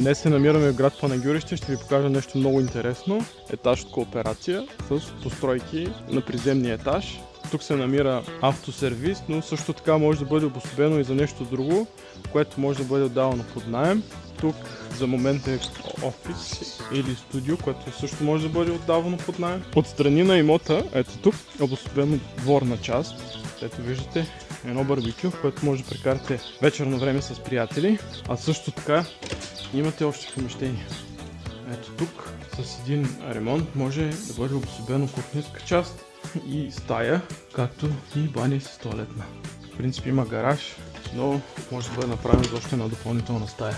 Днес се намираме в град Панагюрище, ще ви покажа нещо много интересно. Етаж от кооперация с постройки на приземния етаж. Тук се намира автосервис, но също така може да бъде обособено и за нещо друго, което може да бъде отдавано под наем. Тук за момент е офис или студио, което също може да бъде отдавано под наем. Отстрани на имота, ето тук, обособено дворна част. Ето виждате едно барбекю, в което може да прекарате вечерно време с приятели, а също така имате още помещения. Ето тук с един ремонт може да бъде обособено кухненска част и стая, както и баня с тоалетна. В принцип има гараж, но може да бъде направен за още една допълнителна стая.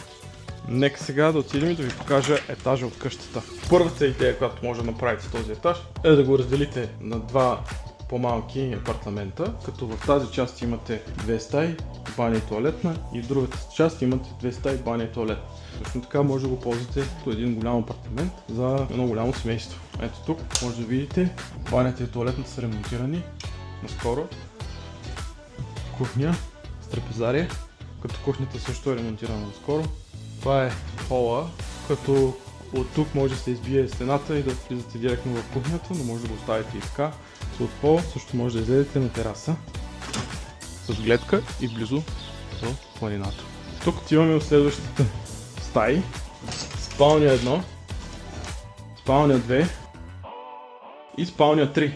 Нека сега да отидем и да ви покажа етажа от къщата. Първата идея, която може да направите с този етаж, е да го разделите на два по-малки апартамента, като в тази част имате две стаи, баня и тоалетна, и в другата част имате две стаи, баня и тоалет. Точно така може да го ползвате като един голям апартамент за едно голямо семейство. Ето тук може да видите, банята и тоалетната са ремонтирани наскоро. Кухня с трапезария, като кухнята също е ремонтирана наскоро. Това е хола, като от тук може да се избие стената и да влизате директно в кухнята, но може да го оставите и така. От пола също може да излезете на тераса с гледка и близо до планината. Тук отиваме от следващите стаи. Спалня 1, спалня 2 и спалня 3.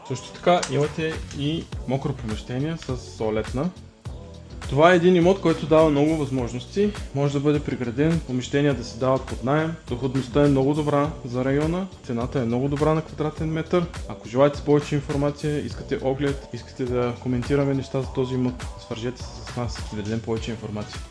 Също така имате и мокро помещение с тоалетна. Това е един имот, който дава много възможности. Може да бъде приграден, помещения да се дават под наем. Доходността е много добра за района, цената е много добра на квадратен метър. Ако желаете повече информация, искате оглед, искате да коментираме неща за този имот, свържете се с нас, да дадем повече информация.